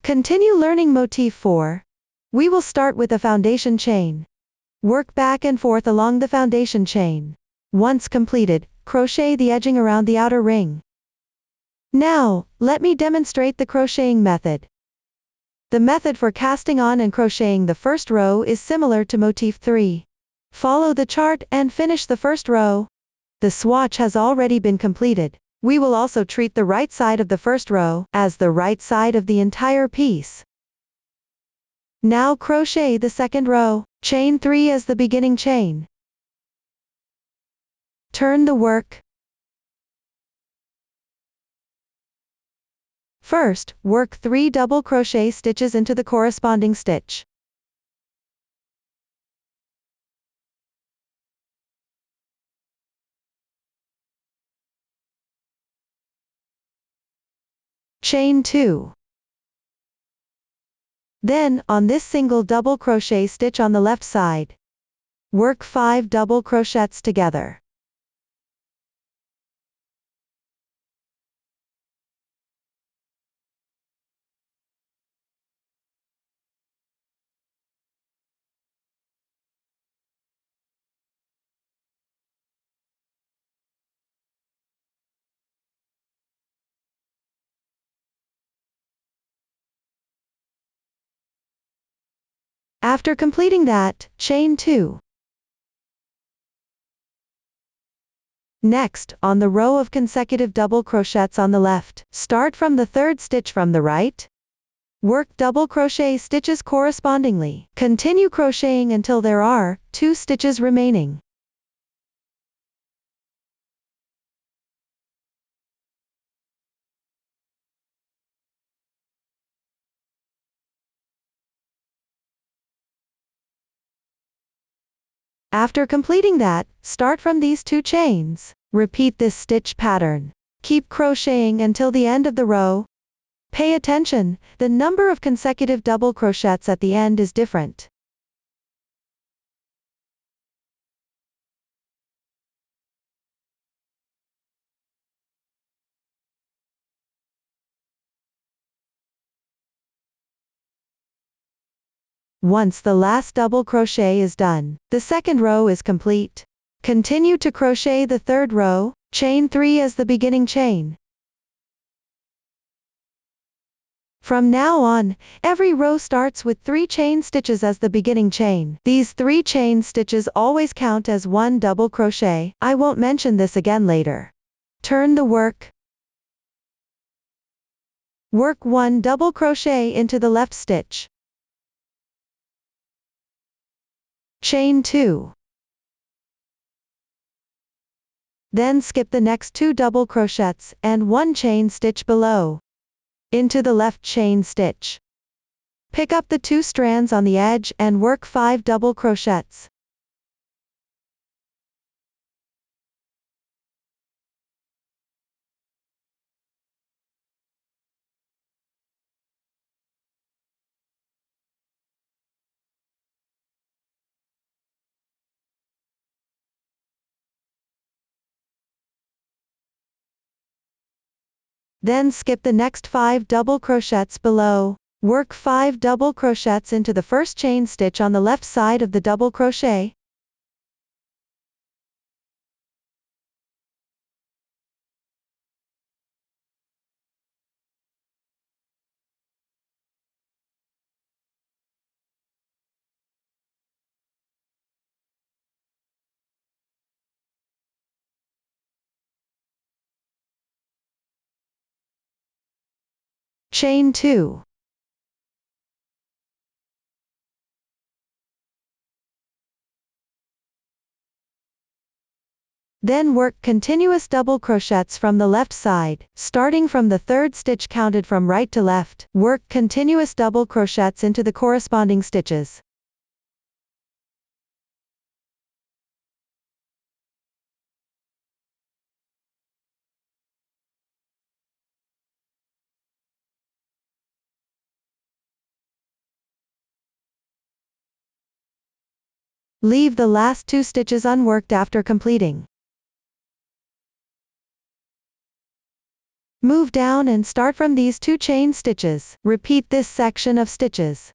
Continue learning motif 4. We will start with a foundation chain. Work back and forth along the foundation chain. Once completed, crochet the edging around the outer ring. Now, let me demonstrate the crocheting method. The method for casting on and crocheting the first row is similar to motif 3. Follow the chart and finish the first row. The swatch has already been completed. We will also treat the right side of the first row as the right side of the entire piece. Now crochet the second row, chain 3 as the beginning chain. Turn the work. First, work 3 double crochet stitches into the corresponding stitch. Chain 2. Then, on this single double crochet stitch on the left side, work 5 double crochets together. After completing that, chain 2. Next, on the row of consecutive double crochets on the left, start from the third stitch from the right. Work double crochet stitches correspondingly. Continue crocheting until there are 2 stitches remaining. After completing that, start from these 2 chains. Repeat this stitch pattern. Keep crocheting until the end of the row. Pay attention, the number of consecutive double crochets at the end is different. Once the last double crochet is done, the second row is complete. Continue to crochet the third row, chain 3 as the beginning chain. From now on, every row starts with 3 chain stitches as the beginning chain. These 3 chain stitches always count as 1 double crochet. I won't mention this again later. Turn the work. Work 1 double crochet into the left stitch. Chain 2. Then skip the next 2 double crochets and 1 chain stitch below. Into the left chain stitch. Pick up the 2 strands on the edge and work 5 double crochets. Then skip the next 5 double crochets below. Work 5 double crochets into the first chain stitch on the left side of the double crochet. Chain 2. Then work continuous double crochets from the left side, starting from the third stitch counted from right to left. Work continuous double crochets into the corresponding stitches. Leave the last 2 stitches unworked after completing. Move down and start from these 2 chain stitches. Repeat this section of stitches.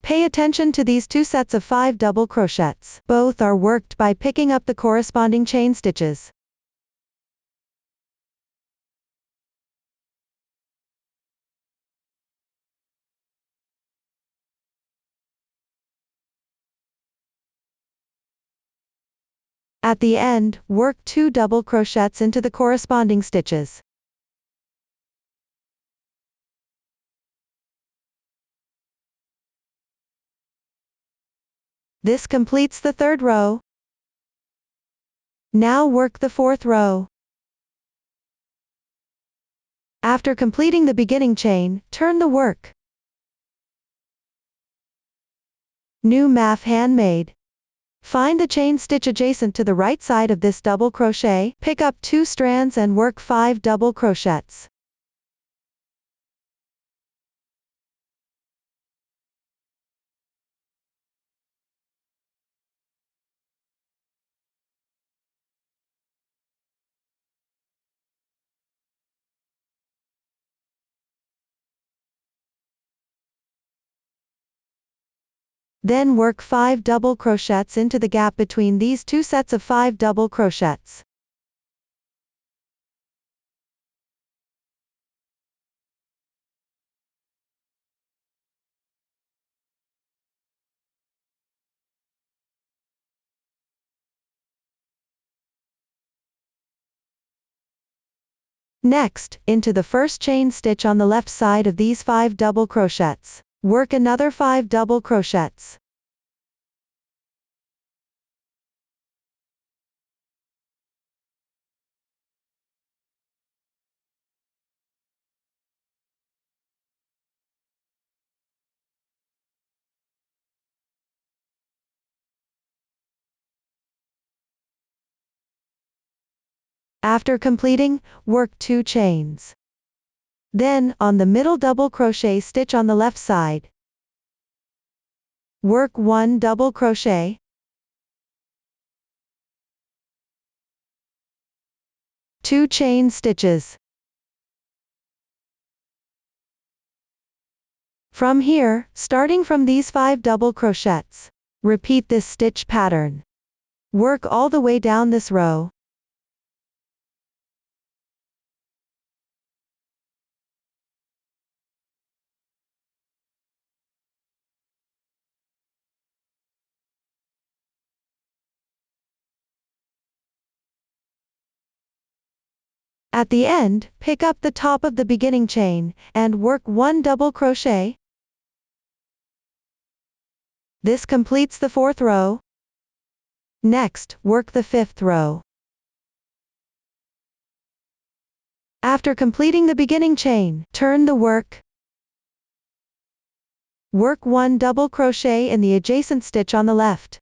Pay attention to these 2 sets of 5 double crochets. Both are worked by picking up the corresponding chain stitches. At the end, work 2 double crochets into the corresponding stitches. This completes the 3rd row. Now work the 4th row. After completing the beginning chain, turn the work. New math handmade. Find the chain stitch adjacent to the right side of this double crochet, pick up 2 strands and work 5 double crochets. Then work 5 double crochets into the gap between these 2 sets of 5 double crochets. Next, into the first chain stitch on the left side of these 5 double crochets. Work another 5 double crochets. After completing, work 2 chains. Then, on the middle double crochet stitch on the left side, work 1 double crochet, two chain stitches. From here, starting from these 5 double crochets, repeat this stitch pattern. Work all the way down this row. At the end, pick up the top of the beginning chain, and work 1 double crochet. This completes the 4th row. Next, work the 5th row. After completing the beginning chain, turn the work. Work 1 double crochet in the adjacent stitch on the left.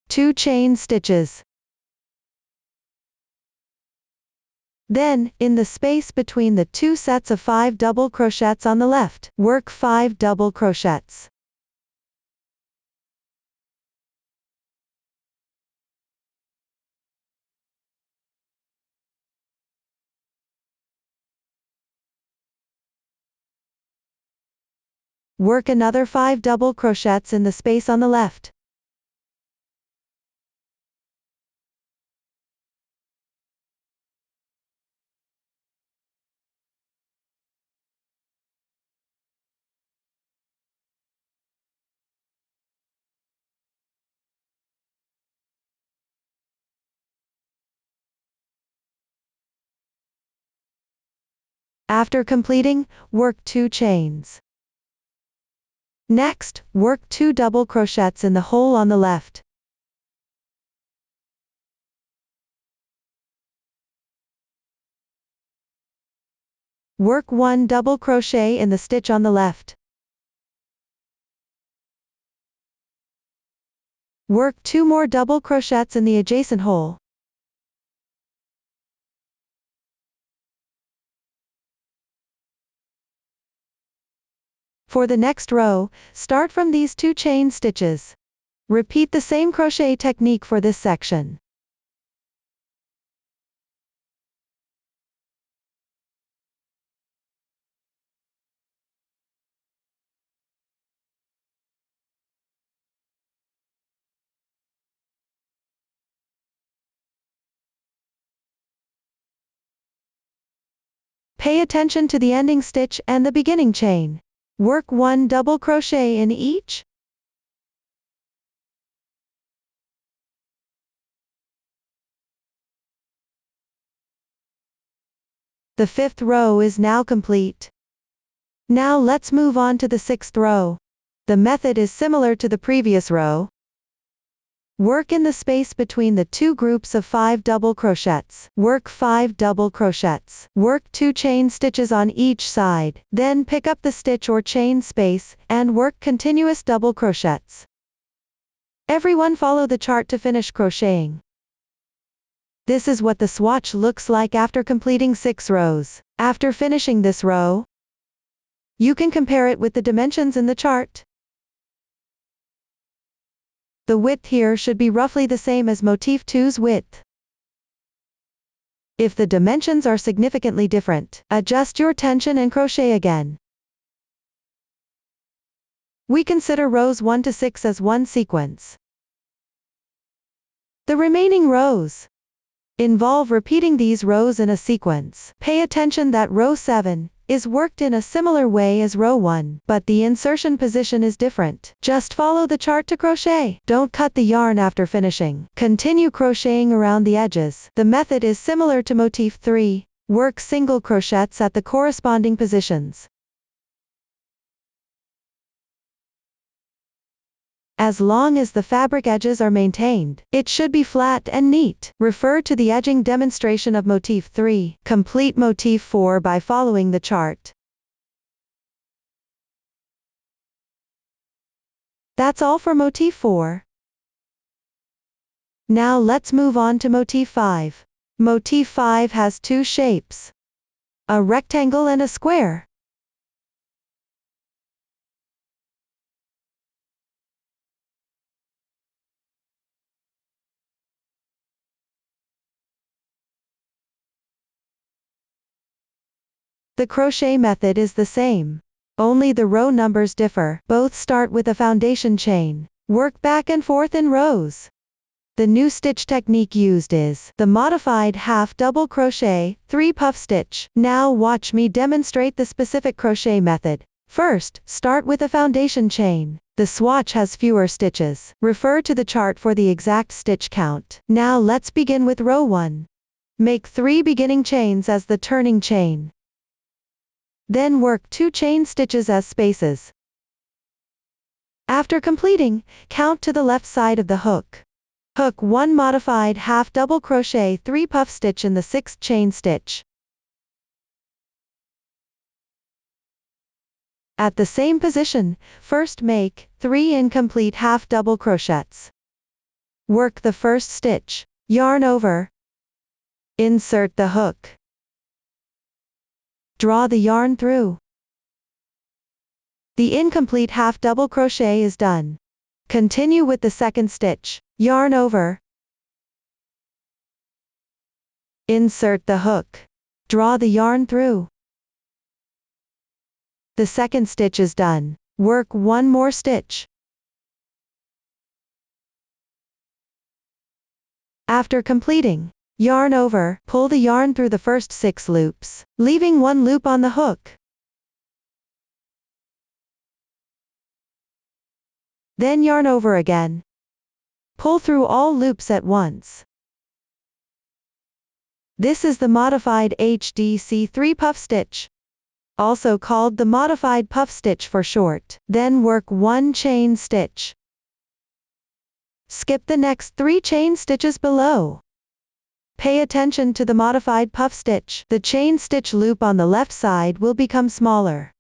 Two chain stitches. Then, in the space between the 2 sets of 5 double crochets on the left, work 5 double crochets. Work another 5 double crochets in the space on the left. After completing, work 2 chains. Next, work 2 double crochets in the hole on the left. Work 1 double crochet in the stitch on the left. Work 2 more double crochets in the adjacent hole. For the next row, start from these 2 chain stitches. Repeat the same crochet technique for this section. Pay attention to the ending stitch and the beginning chain. Work 1 double crochet in each. The 5th row is now complete. Now let's move on to the 6th row. The method is similar to the previous row. Work in the space between the two groups of 5 double crochets. Work 5 double crochets. Work 2 chain stitches on each side, then pick up the stitch or chain space, and work continuous double crochets. Everyone follow the chart to finish crocheting. This is what the swatch looks like after completing 6 rows. After finishing this row, you can compare it with the dimensions in the chart. The width here should be roughly the same as Motif 2's width. If the dimensions are significantly different, adjust your tension and crochet again. We consider rows 1 to 6 as one sequence. The remaining rows involve repeating these rows in a sequence. Pay attention that row 7 is worked in a similar way as row 1, but the insertion position is different. Just follow the chart to crochet. Don't cut the yarn after finishing. Continue crocheting around the edges. The method is similar to Motif 3. Work single crochets at the corresponding positions. As long as the fabric edges are maintained, it should be flat and neat. Refer to the edging demonstration of Motif 3. Complete Motif 4 by following the chart. That's all for Motif 4. Now let's move on to Motif 5. Motif 5 has 2 shapes: a rectangle and a square. The crochet method is the same. Only the row numbers differ. Both start with a foundation chain. Work back and forth in rows. The new stitch technique used is the modified half double crochet, 3 puff stitch. Now watch me demonstrate the specific crochet method. First, start with a foundation chain. The swatch has fewer stitches. Refer to the chart for the exact stitch count. Now let's begin with row 1. Make 3 beginning chains as the turning chain. Then work 2 chain stitches as spaces. After completing, count to the left side of the hook. Hook 1 modified half double crochet 3 puff stitch in the 6th chain stitch. At the same position, first make 3 incomplete half double crochets. Work the first stitch. Yarn over. Insert the hook. Draw the yarn through. The incomplete half double crochet is done. Continue with the second stitch. Yarn over. Insert the hook. Draw the yarn through. The second stitch is done. Work 1 more stitch. After completing, yarn over, pull the yarn through the first 6 loops, leaving 1 loop on the hook. Then yarn over again. Pull through all loops at once. This is the modified HDC 3 puff stitch, also called the modified puff stitch for short. Then work 1 chain stitch. Skip the next 3 chain stitches below. Pay attention to the modified puff stitch. The chain stitch loop on the left side will become smaller.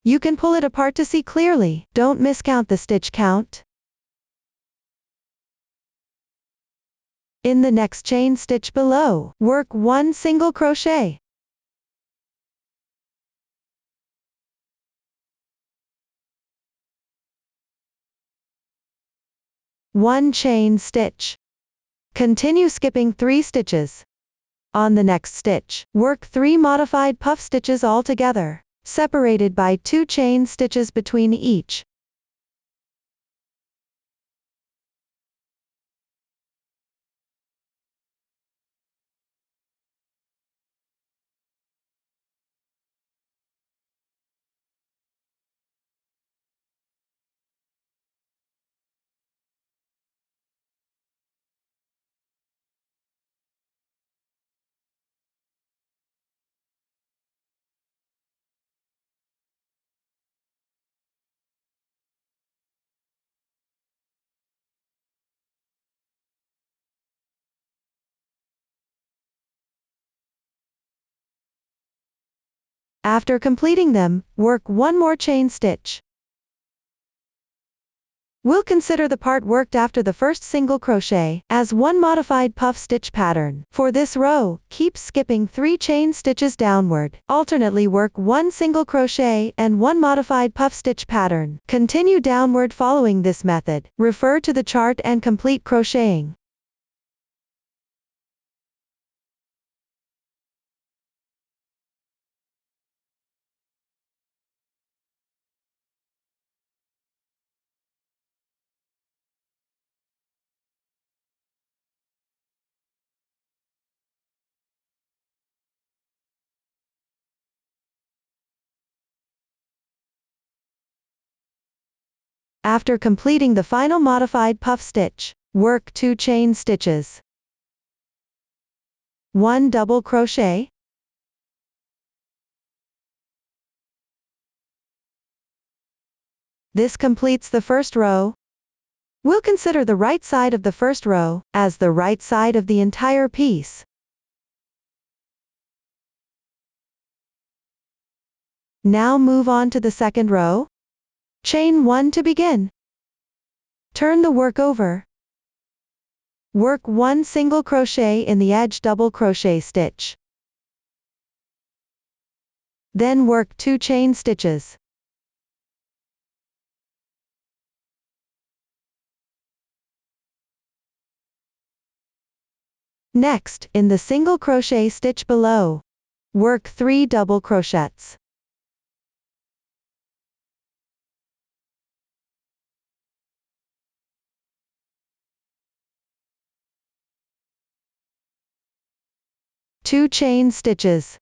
You can pull it apart to see clearly. Don't miscount the stitch count. In the next chain stitch below, work 1 single crochet. 1 chain stitch. Continue skipping 3 stitches. On the next stitch, work 3 modified puff stitches all together, separated by 2 chain stitches between each. After completing them, work 1 more chain stitch. We'll consider the part worked after the first single crochet as 1 modified puff stitch pattern. For this row, keep skipping 3 chain stitches downward. Alternately work 1 single crochet and 1 modified puff stitch pattern. Continue downward following this method. Refer to the chart and complete crocheting. After completing the final modified puff stitch, work 2 chain stitches. 1 double crochet. This completes the first row. We'll consider the right side of the first row as the right side of the entire piece. Now move on to the second row. Chain 1 to begin. Turn the work over. Work 1 single crochet in the edge double crochet stitch. Then work 2 chain stitches. Next, in the single crochet stitch below, work 3 double crochets. Two chain stitches.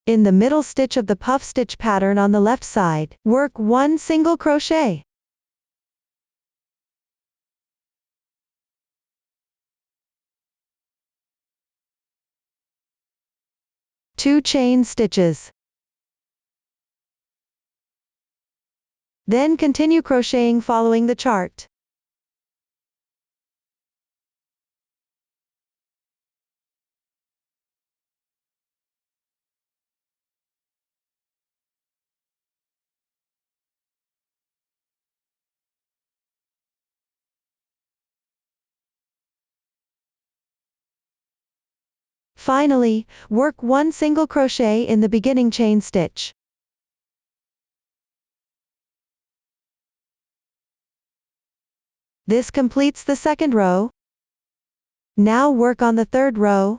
In the middle stitch of the puff stitch pattern on the left side, work 1 single crochet. Two chain stitches. Then continue crocheting following the chart. Finally, work 1 single crochet in the beginning chain stitch. This completes the second row. Now work on the third row.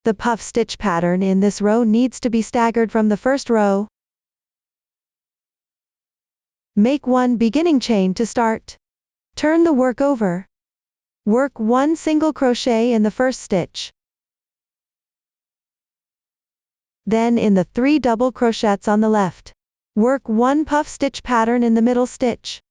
The puff stitch pattern in this row needs to be staggered from the first row. Make 1 beginning chain to start. Turn the work over. Work 1 single crochet in the first stitch. Then in the 3 double crochets on the left, work 1 puff stitch pattern in the middle stitch.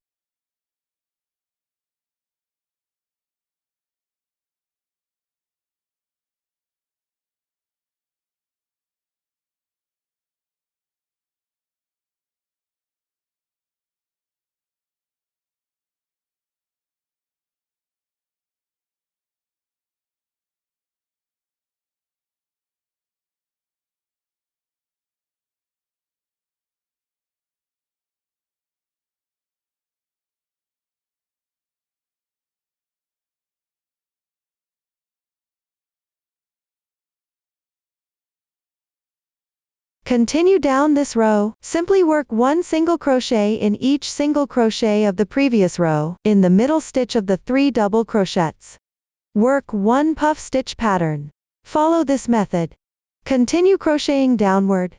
Continue down this row, simply work one single crochet in each single crochet of the previous row, in the middle stitch of the 3 double crochets. Work one puff stitch pattern. Follow this method. Continue crocheting downward.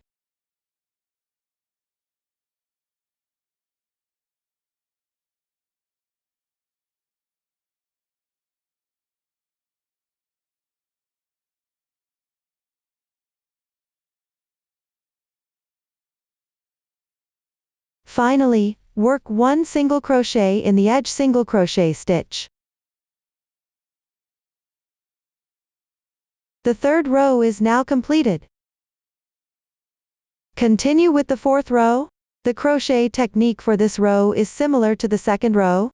Finally, work one single crochet in the edge single crochet stitch. The third row is now completed. Continue with the fourth row. The crochet technique for this row is similar to the second row.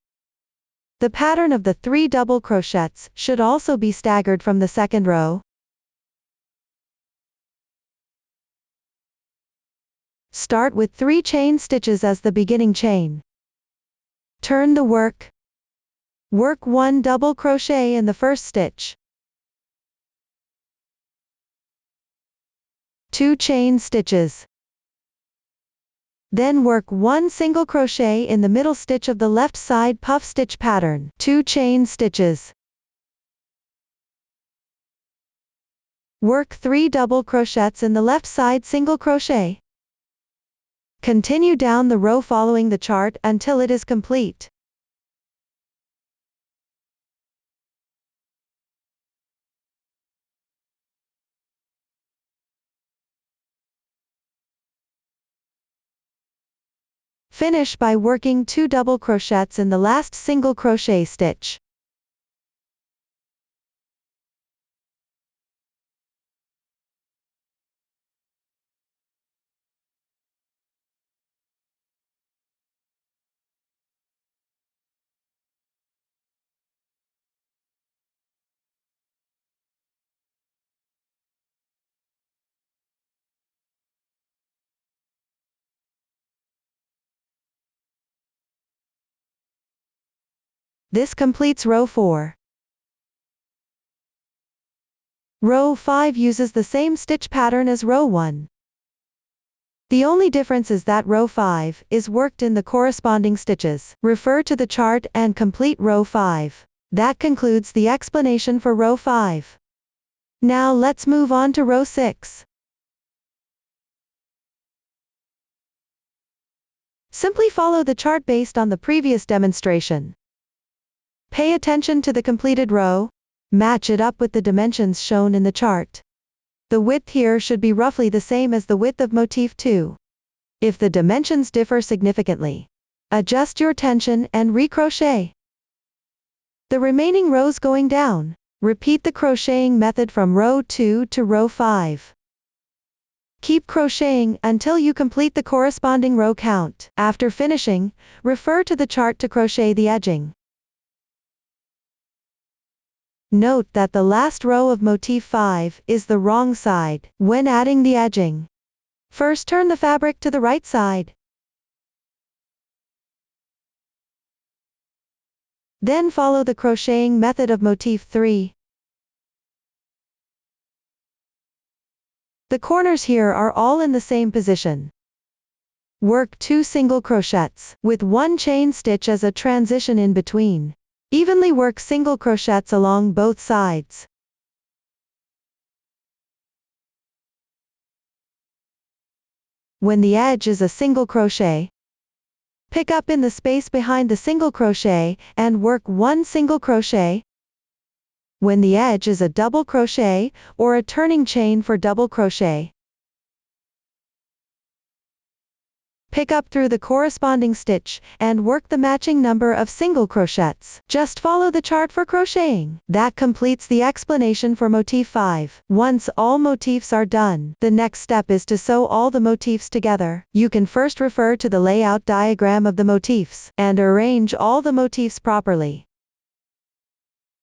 The pattern of the 3 double crochets should also be staggered from the second row. Start with 3 chain stitches as the beginning chain. Turn the work. Work 1 double crochet in the first stitch. 2 chain stitches. Then work 1 single crochet in the middle stitch of the left side puff stitch pattern, 2 chain stitches. Work 3 double crochets in the left side single crochet. Continue down the row following the chart until it is complete. Finish by working 2 double crochets in the last single crochet stitch. This completes row 4. Row 5 uses the same stitch pattern as row 1. The only difference is that row 5 is worked in the corresponding stitches. Refer to the chart and complete row 5. That concludes the explanation for row 5. Now let's move on to row 6. Simply follow the chart based on the previous demonstration. Pay attention to the completed row. Match it up with the dimensions shown in the chart. The width here should be roughly the same as the width of motif 2. If the dimensions differ significantly, adjust your tension and recrochet. The remaining rows going down, repeat the crocheting method from row 2 to row 5. Keep crocheting until you complete the corresponding row count. After finishing, refer to the chart to crochet the edging. Note that the last row of motif 5 is the wrong side when adding the edging. First turn the fabric to the right side. Then follow the crocheting method of motif 3. The corners here are all in the same position. Work 2 single crochets, with 1 chain stitch as a transition in between. Evenly work single crochets along both sides. When the edge is a single crochet, pick up in the space behind the single crochet and work 1 single crochet. When the edge is a double crochet, or a turning chain for double crochet, pick up through the corresponding stitch and work the matching number of single crochets. Just follow the chart for crocheting. That completes the explanation for motif 5. Once all motifs are done, the next step is to sew all the motifs together. You can first refer to the layout diagram of the motifs and arrange all the motifs properly.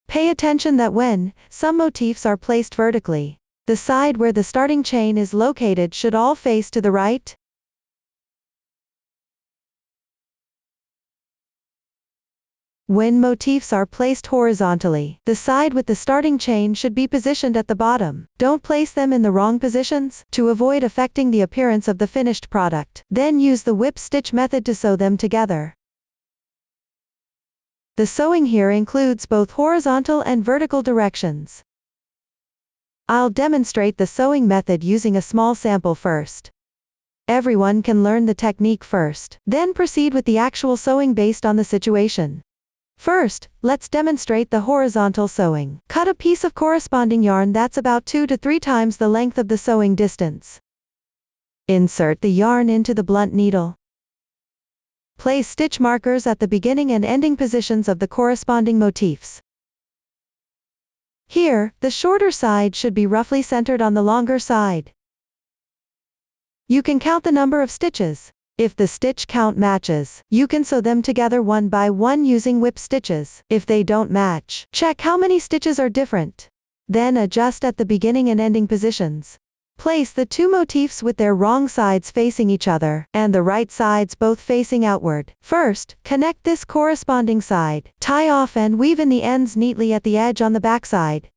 Pay attention that when some motifs are placed vertically, the side where the starting chain is located should all face to the right. When motifs are placed horizontally, the side with the starting chain should be positioned at the bottom. Don't place them in the wrong positions, to avoid affecting the appearance of the finished product. Then use the whip stitch method to sew them together. The sewing here includes both horizontal and vertical directions. I'll demonstrate the sewing method using a small sample first. Everyone can learn the technique first, then proceed with the actual sewing based on the situation. First, let's demonstrate the horizontal sewing. Cut a piece of corresponding yarn that's about 2 to 3 times the length of the sewing distance. Insert the yarn into the blunt needle. Place stitch markers at the beginning and ending positions of the corresponding motifs. Here, the shorter side should be roughly centered on the longer side. You can count the number of stitches. If the stitch count matches, you can sew them together one by one using whip stitches. If they don't match, check how many stitches are different. Then adjust at the beginning and ending positions. Place the two motifs with their wrong sides facing each other, and the right sides both facing outward. First, connect this corresponding side. Tie off and weave in the ends neatly at the edge on the back side.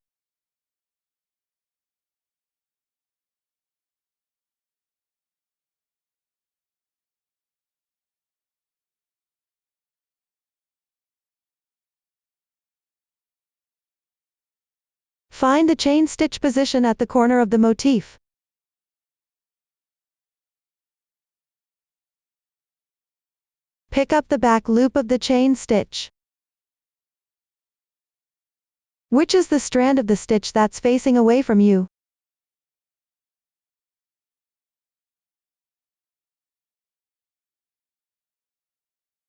Find the chain stitch position at the corner of the motif. Pick up the back loop of the chain stitch. Which is the strand of the stitch that's facing away from you?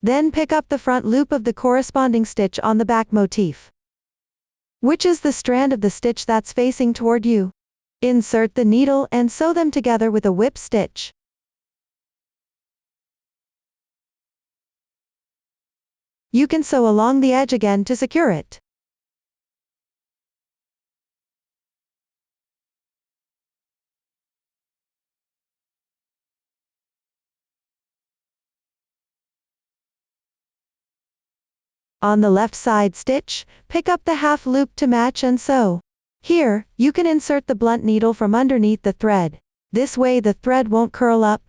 Then pick up the front loop of the corresponding stitch on the back motif. Which is the strand of the stitch that's facing toward you? Insert the needle and sew them together with a whip stitch. You can sew along the edge again to secure it. On the left side stitch, pick up the half loop to match and sew. Here, you can insert the blunt needle from underneath the thread. This way the thread won't curl up.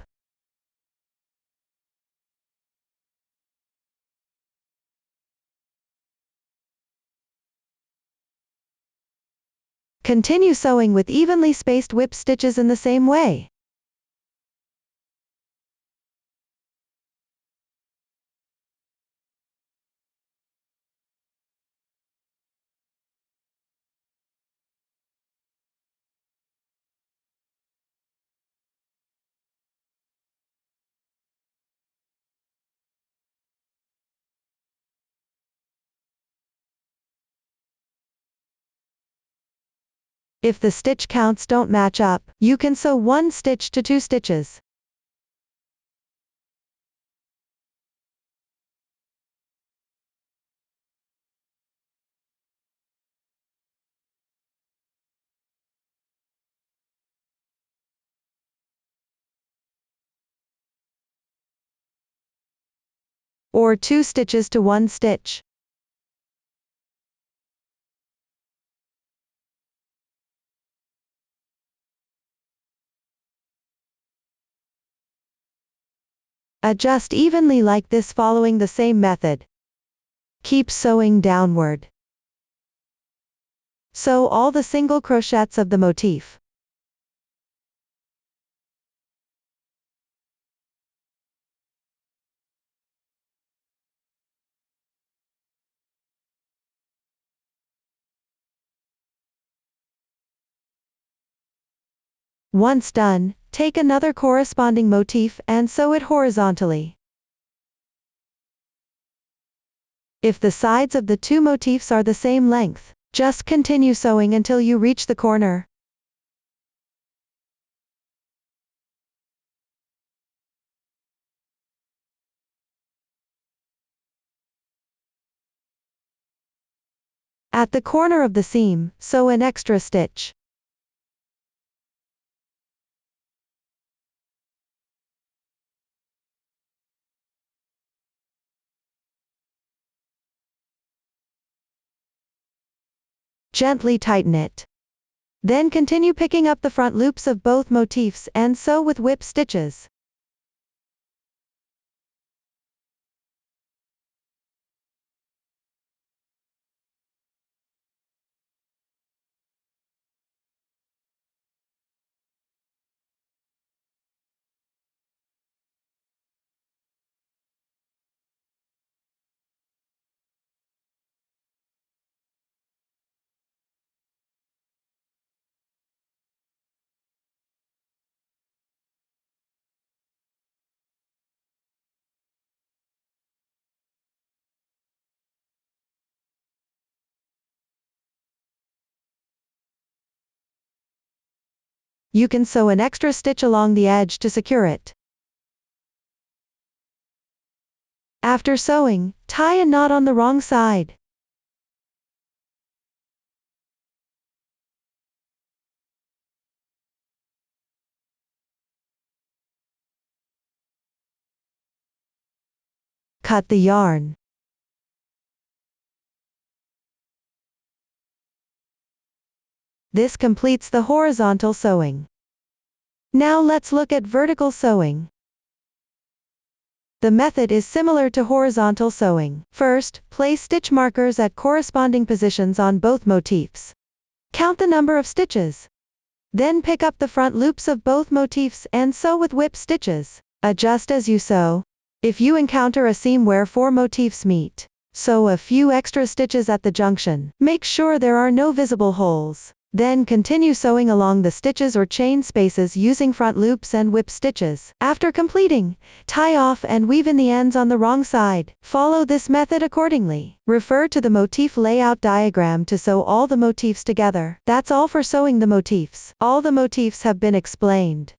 Continue sewing with evenly spaced whip stitches in the same way. If the stitch counts don't match up, you can sew 1 stitch to 2 stitches. Or 2 stitches to 1 stitch. Adjust evenly like this following the same method. Keep sewing downward. Sew all the single crochets of the motif. Once done, take another corresponding motif and sew it horizontally. If the sides of the two motifs are the same length, just continue sewing until you reach the corner. At the corner of the seam, sew an extra stitch. Gently tighten it. Then continue picking up the front loops of both motifs and sew with whip stitches. You can sew an extra stitch along the edge to secure it. After sewing, tie a knot on the wrong side. Cut the yarn. This completes the horizontal sewing. Now let's look at vertical sewing. The method is similar to horizontal sewing. First, place stitch markers at corresponding positions on both motifs. Count the number of stitches. Then pick up the front loops of both motifs and sew with whip stitches. Adjust as you sew. If you encounter a seam where 4 motifs meet, sew a few extra stitches at the junction. Make sure there are no visible holes. Then continue sewing along the stitches or chain spaces using front loops and whip stitches. After completing, tie off and weave in the ends on the wrong side. Follow this method accordingly. Refer to the motif layout diagram to sew all the motifs together. That's all for sewing the motifs. All the motifs have been explained.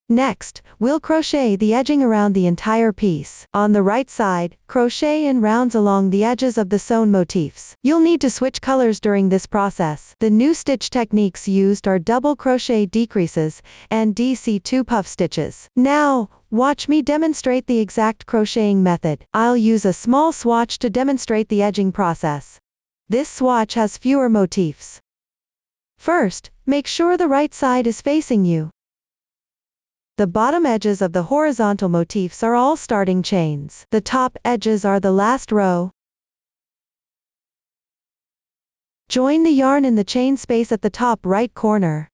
Next, we'll crochet the edging around the entire piece. On the right side, crochet in rounds along the edges of the sewn motifs. You'll need to switch colors during this process. The new stitch techniques used are double crochet decreases and DC2 puff stitches. Now, watch me demonstrate the exact crocheting method. I'll use a small swatch to demonstrate the edging process. This swatch has fewer motifs. First, make sure the right side is facing you. The bottom edges of the horizontal motifs are all starting chains. The top edges are the last row. Join the yarn in the chain space at the top right corner.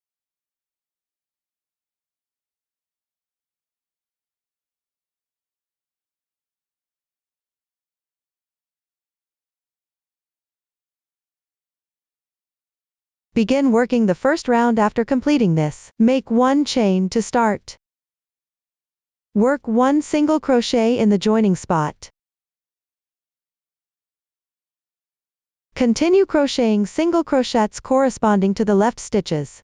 Begin working the first round after completing this. Make 1 chain to start. Work 1 single crochet in the joining spot. Continue crocheting single crochets corresponding to the left stitches.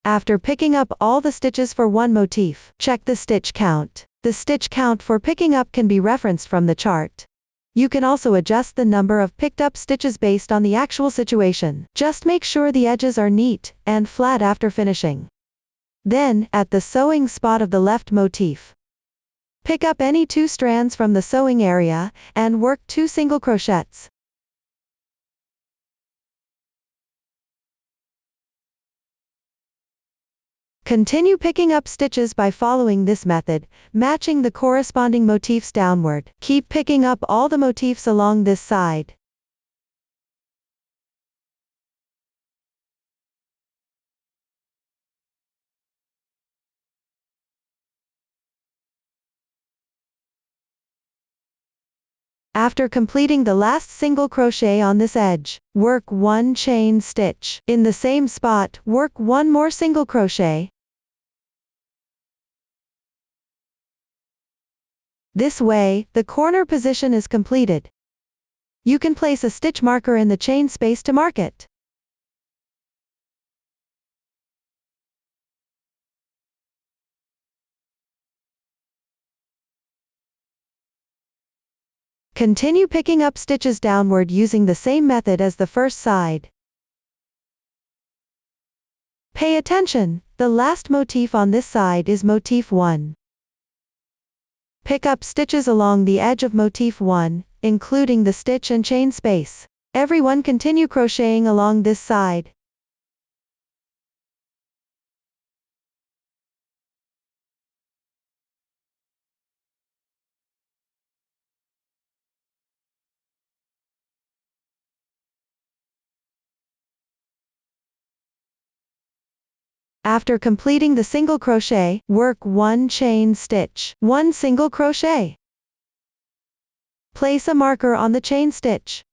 After picking up all the stitches for one motif, check the stitch count. The stitch count for picking up can be referenced from the chart. You can also adjust the number of picked up stitches based on the actual situation. Just make sure the edges are neat and flat after finishing. Then, at the sewing spot of the left motif, pick up any 2 strands from the sewing area and work 2 single crochets. Continue picking up stitches by following this method, matching the corresponding motifs downward. Keep picking up all the motifs along this side. After completing the last single crochet on this edge, work 1 chain stitch. In the same spot, work 1 more single crochet. This way, the corner position is completed. You can place a stitch marker in the chain space to mark it. Continue picking up stitches downward using the same method as the first side. Pay attention, the last motif on this side is motif 1. Pick up stitches along the edge of motif 1, including the stitch and chain space. Everyone continue crocheting along this side. After completing the single crochet, work 1 chain stitch, 1 single crochet. Place a marker on the chain stitch.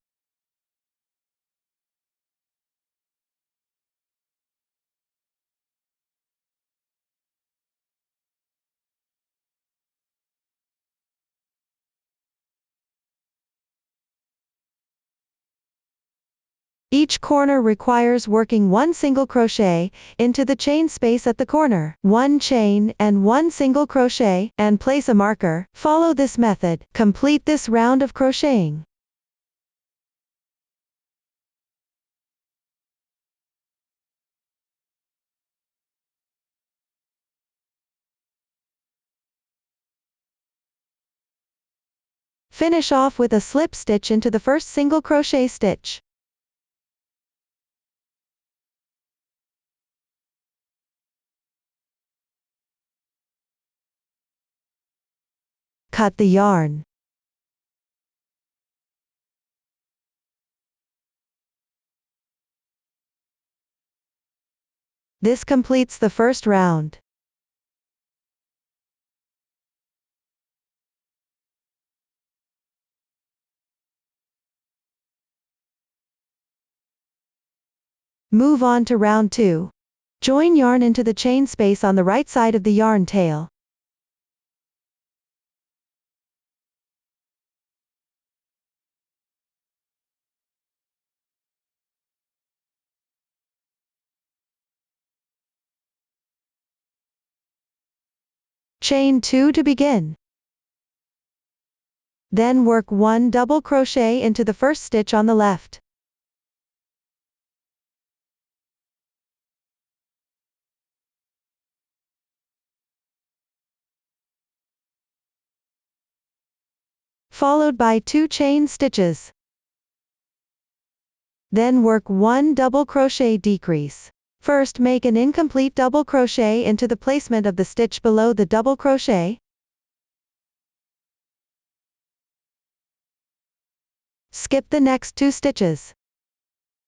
Each corner requires working 1 single crochet into the chain space at the corner, 1 chain and 1 single crochet, and place a marker. Follow this method. Complete this round of crocheting. Finish off with a slip stitch into the first single crochet stitch. Cut the yarn. This completes the first round. Move on to round 2. Join yarn into the chain space on the right side of the yarn tail. Chain 2 to begin. Then work 1 double crochet into the first stitch on the left. Followed by 2 chain stitches. Then work 1 double crochet decrease. First make an incomplete double crochet into the placement of the stitch below the double crochet. Skip the next 2 stitches.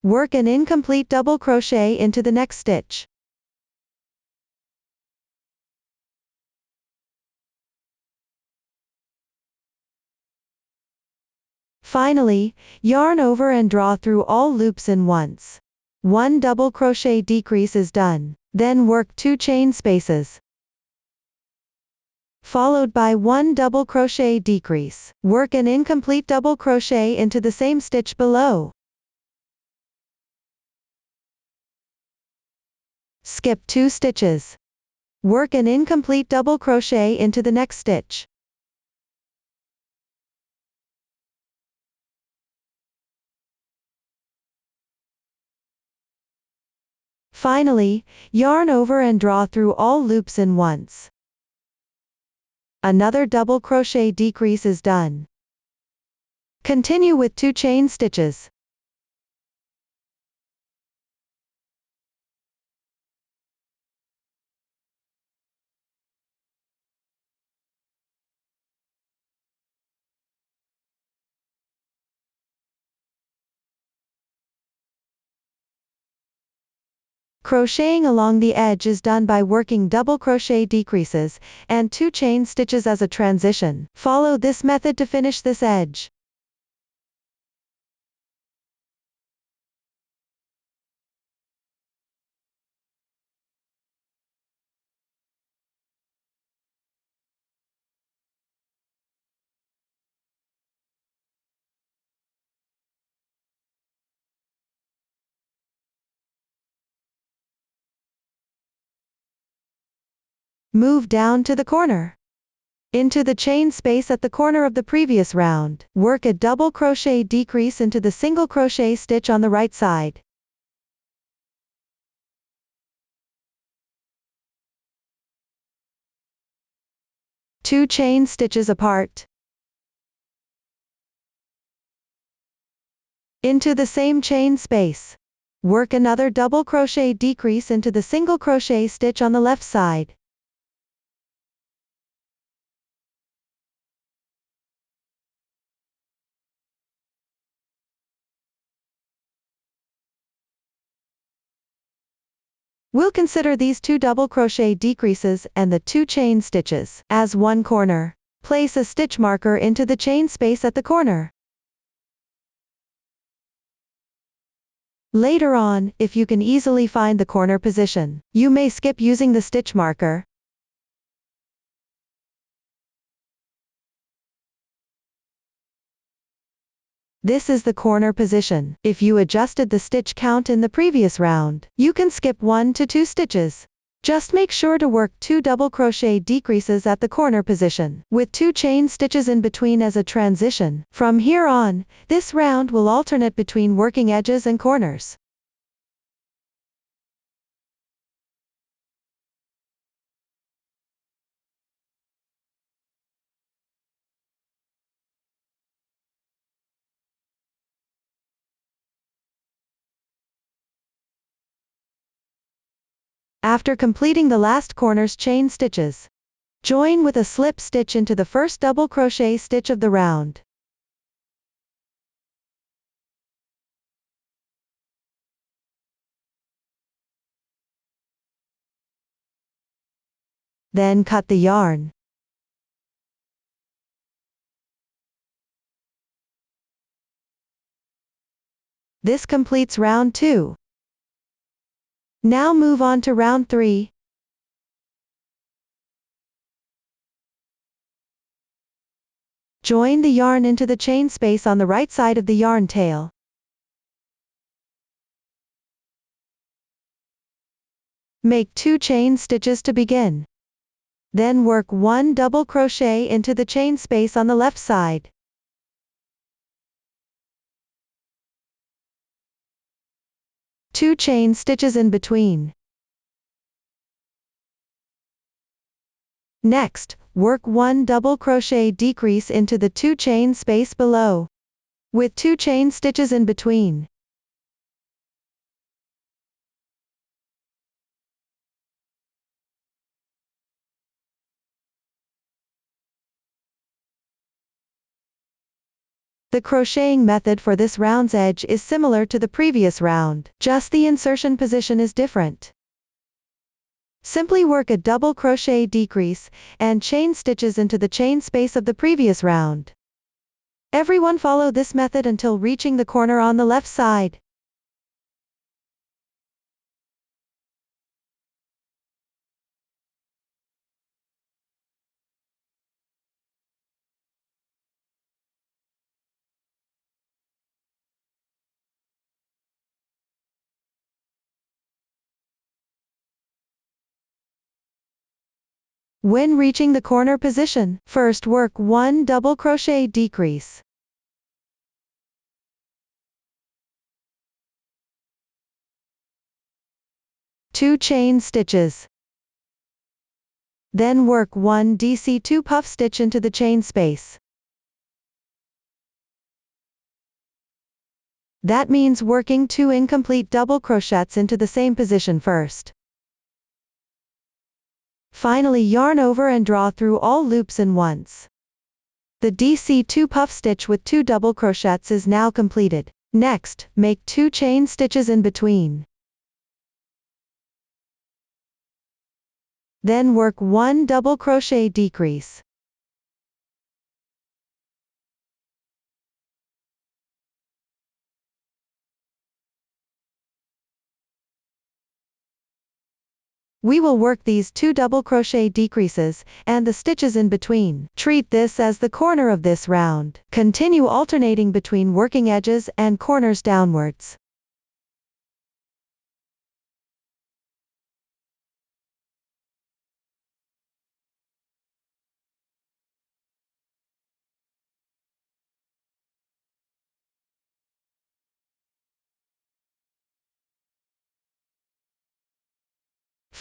Work an incomplete double crochet into the next stitch. Finally, yarn over and draw through all loops in once. 1 double crochet decrease is done. Then work 2 chain spaces. Followed by 1 double crochet decrease. Work an incomplete double crochet into the same stitch below. Skip 2 stitches. Work an incomplete double crochet into the next stitch. Finally, yarn over and draw through all loops in once. Another double crochet decrease is done. Continue with 2 chain stitches. Crocheting along the edge is done by working double crochet decreases and 2 chain stitches as a transition. Follow this method to finish this edge. Move down to the corner. into the chain space at the corner of the previous round. Work a double crochet decrease into the single crochet stitch on the right side. Two chain stitches apart. Into the same chain space. Work another double crochet decrease into the single crochet stitch on the left side. We'll consider these two double crochet decreases and the two chain stitches as one corner. Place a stitch marker into the chain space at the corner. Later on, if you can easily find the corner position, you may skip using the stitch marker. This is the corner position. If you adjusted the stitch count in the previous round, you can skip 1 to 2 stitches. Just make sure to work 2 double crochet decreases at the corner position, with 2 chain stitches in between as a transition. From here on, this round will alternate between working edges and corners. After completing the last corner's chain stitches, join with a slip stitch into the first double crochet stitch of the round. Then cut the yarn. This completes round 2. Now move on to round 3. Join the yarn into the chain space on the right side of the yarn tail. Make 2 chain stitches to begin. Then work 1 double crochet into the chain space on the left side. Two chain stitches in between. Next, work 1 double crochet decrease into the 2 chain space below, with 2 chain stitches in between. The crocheting method for this round's edge is similar to the previous round, just the insertion position is different. Simply work a double crochet decrease and chain stitches into the chain space of the previous round. Everyone follow this method until reaching the corner on the left side. When reaching the corner position, first work 1 double crochet decrease. Two chain stitches. Then work 1 DC2 puff stitch into the chain space. That means working 2 incomplete double crochets into the same position first. Finally yarn over and draw through all loops in once. The DC2 puff stitch with 2 double crochets is now completed. Next, make 2 chain stitches in between. Then work 1 double crochet decrease. We will work these 2 double crochet decreases, and the stitches in between. Treat this as the corner of this round. Continue alternating between working edges and corners downwards.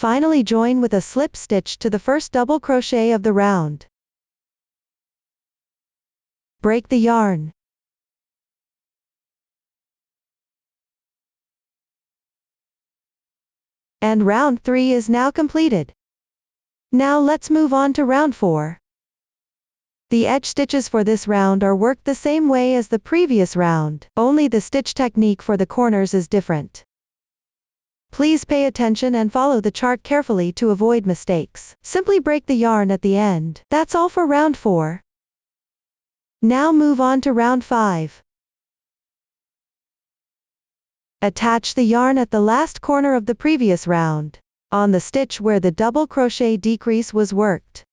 Finally join with a slip stitch to the first double crochet of the round. Break the yarn. And round 3 is now completed. Now let's move on to round 4. The edge stitches for this round are worked the same way as the previous round, only the stitch technique for the corners is different. Please pay attention and follow the chart carefully to avoid mistakes. Simply break the yarn at the end. That's all for round 4. Now move on to round 5. Attach the yarn at the last corner of the previous round, on the stitch where the double crochet decrease was worked.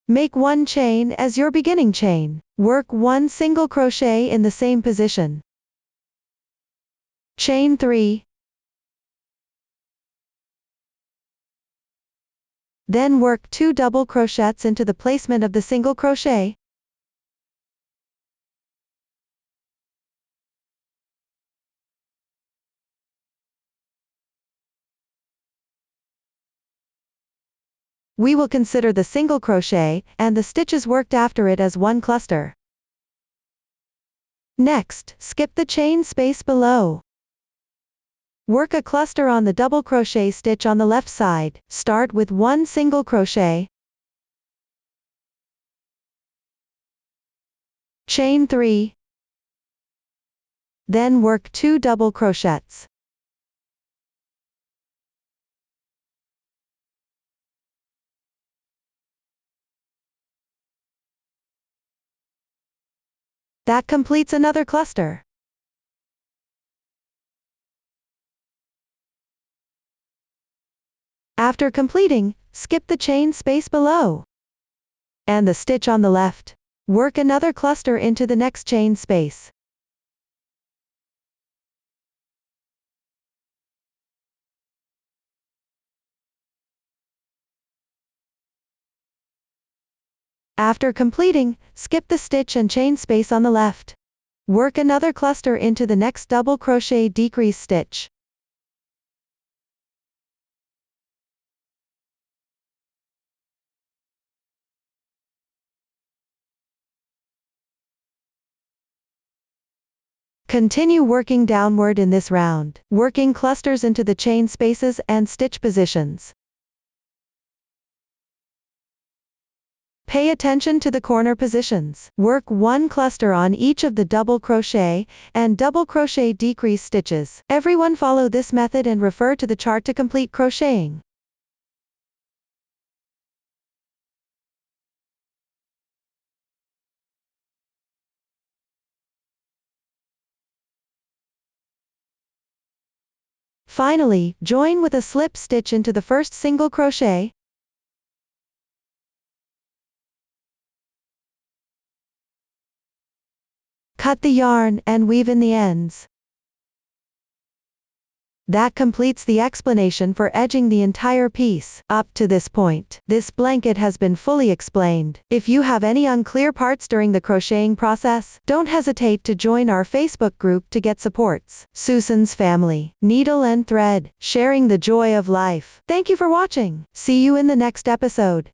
Make 1 chain as your beginning chain. Work 1 single crochet in the same position. Chain 3. Then work 2 double crochets into the placement of the single crochet. We will consider the single crochet and the stitches worked after it as one cluster. Next, skip the chain space below. Work a cluster on the double crochet stitch on the left side. Start with 1 single crochet. Chain 3. Then work 2 double crochets. That completes another cluster. After completing, skip the chain space below and the stitch on the left. Work another cluster into the next chain space. After completing, skip the stitch and chain space on the left. Work another cluster into the next double crochet decrease stitch. Continue working downward in this round, working clusters into the chain spaces and stitch positions. Pay attention to the corner positions. Work 1 cluster on each of the double crochet and double crochet decrease stitches. Everyone follow this method and refer to the chart to complete crocheting. Finally, join with a slip stitch into the first single crochet. Cut the yarn and weave in the ends. That completes the explanation for edging the entire piece. Up to this point, this blanket has been fully explained. If you have any unclear parts during the crocheting process, don't hesitate to join our Facebook group to get supports. Susan's Family, Needle and Thread, sharing the joy of life. Thank you for watching. See you in the next episode.